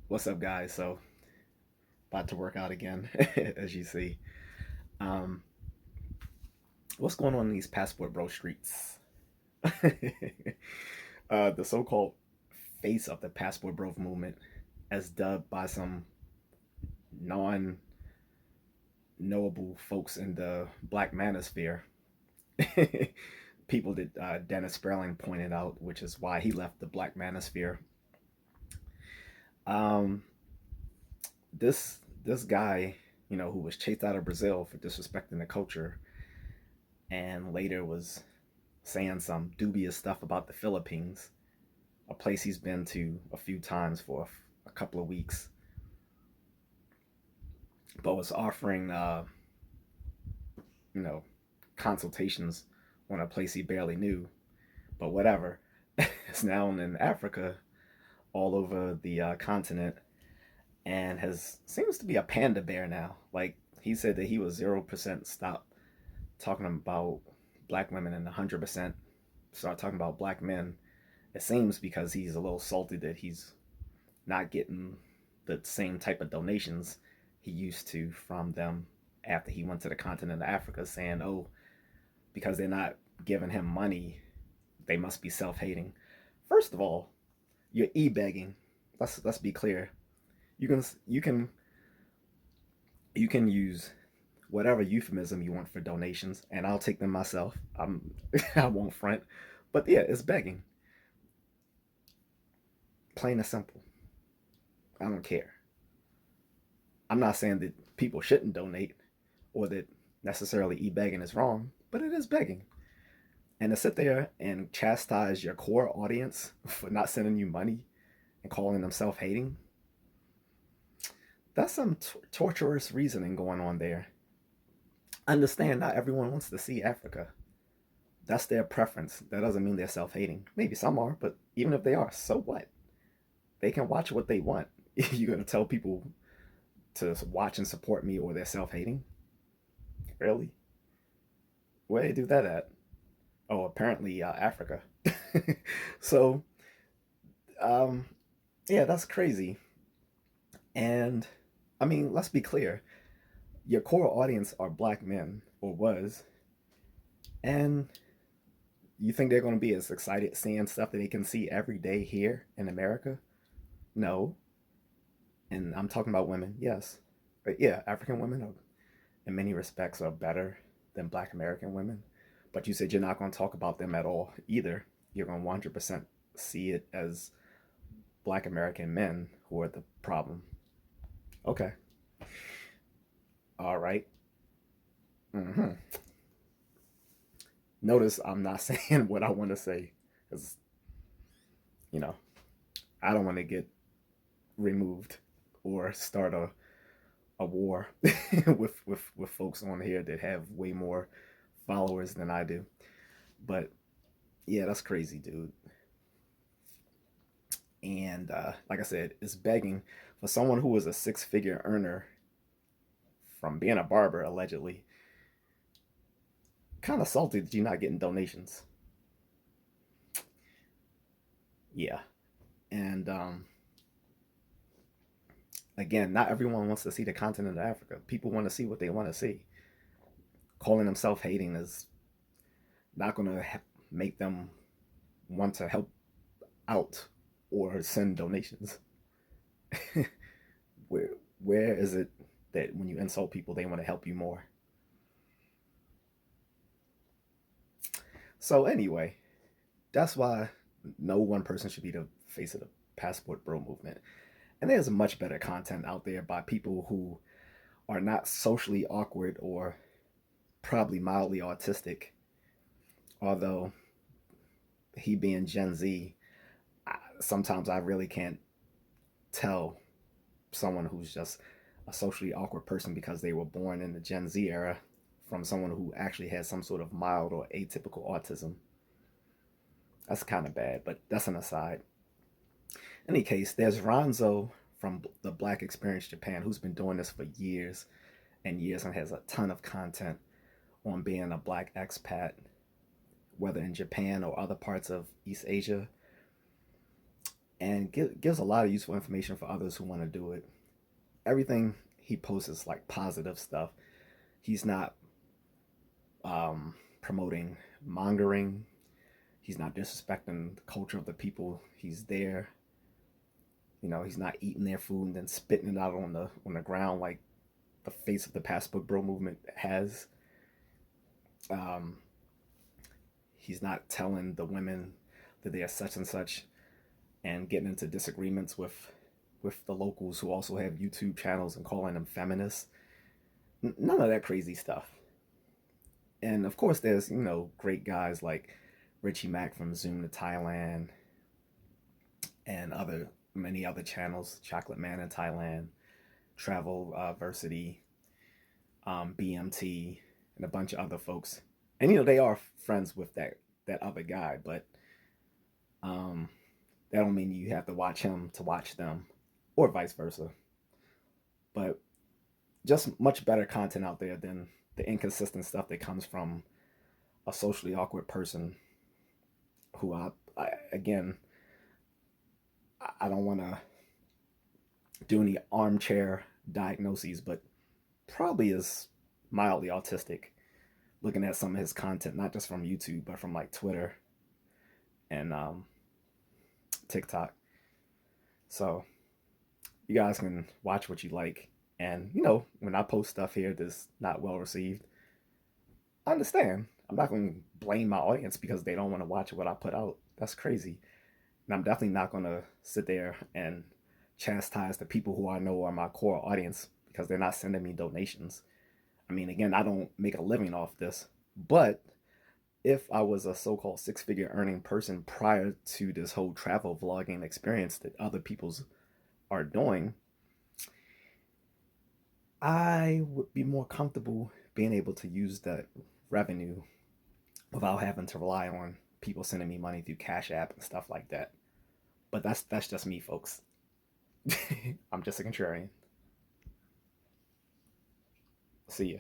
What's up, guys? So, about to work out again, as you see. Um, what's going on in these passport bro streets? The so-called face of the passport bro movement, as dubbed by some non-knowable folks in the black manosphere. People that Dennis Sperling pointed out, which is why he left the black manosphere. Um, this guy, who was chased out of Brazil for disrespecting the culture, and later was saying some dubious stuff about the Philippines, a place he's been to a few times for a couple of weeks, but was offering, you know, consultations on a place he barely knew. But whatever, it's now in Africa, all over the continent, and has seems to be a panda bear now. Like he said that he was 0% stop talking about black women and 100% start talking about black men. It seems because he's a little salty that he's not getting the same type of donations he used to from them after he went to the continent of Africa, saying, oh, because they're not giving him money, they must be self-hating. First of all, you're e-begging. Let's be clear. You can use whatever euphemism you want for donations, and I'll take them myself. I won't front, but yeah, it's begging, plain and simple. I don't care. I'm not saying that people shouldn't donate or that necessarily e-begging is wrong, but it is begging. And to sit there and chastise your core audience for not sending you money and calling them self-hating, that's some torturous reasoning going on there. Understand not everyone wants to see Africa. That's their preference. That doesn't mean they're self-hating. Maybe some are, but even if they are, so what? They can watch what they want. You're gonna tell people to watch and support me, or they're self-hating? Really? Where do they do that at? Oh, apparently Africa. So, um, yeah, that's crazy. And I mean, let's be clear. Your core audience are black men, or was, and you think they're going to be as excited seeing stuff that they can see every day here in America? No. And I'm talking about women, yes. But yeah, African women are, in many respects, are better than black American women. But you said you're not going to talk about them at all either. You're going to 100% see it as black American men who are the problem. Okay. All right. Mm-hmm. Notice I'm not saying what I want to say because, you know, I don't want to get removed or start a war with folks on here that have way more followers than I do. But yeah, that's crazy, dude. And like I said, it's begging for someone who was a six-figure earner from being a barber, allegedly. Kind of salty that you're not getting donations. Yeah. And again, not everyone wants to see the continent of Africa. People want to see what they want to see. Calling them self-hating is not going to make them want to help out or send donations. where where is it that when you insult people, they want to help you more? So anyway, that's why no one person should be the face of the passport bro movement. And there's much better content out there by people who are not socially awkward or probably mildly autistic. Although he being Gen Z, sometimes I really can't tell someone who's just a socially awkward person because they were born in the Gen Z era from someone who actually has some sort of mild or atypical autism. That's kind of bad, but that's an aside. In any case, there's Ronzo from the Black Experience Japan who's been doing this for years and years and has a ton of content on being a black expat, whether in Japan or other parts of East Asia. and gives a lot of useful information for others who want to do it. Everything he posts is like positive stuff. He's not promoting mongering. He's not disrespecting the culture of the people he's there. You know, he's not eating their food and then spitting it out on the ground like the face of the Passbook Bro movement has. Um, he's not telling the women that they are such and such and getting into disagreements with the locals who also have YouTube channels and calling them feminists. None of that crazy stuff. And of course, there's great guys like Richie Mack from Zoom to Thailand and other many other channels, Chocolate Man in Thailand, Travel Versity, BMT, and a bunch of other folks. And they are friends with that other guy, but um, that don't mean you have to watch him to watch them, or vice versa. But just much better content out there than the inconsistent stuff that comes from a socially awkward person who I again I don't want to do any armchair diagnoses, but probably is mildly autistic. Looking at some of his content, not just from YouTube, but from like Twitter and TikTok. So you guys can watch what you like. And when I post stuff here that's not well received, I understand. I'm not going to blame my audience because they don't want to watch what I put out. That's crazy. And I'm definitely not going to sit there and chastise the people who I know are my core audience because they're not sending me donations. I mean, again, I don't make a living off this, but if I was a so-called six-figure earning person prior to this whole travel vlogging experience that other people's are doing, I would be more comfortable being able to use that revenue without having to rely on people sending me money through Cash App and stuff like that. But that's just me, folks. I'm just a contrarian. See ya.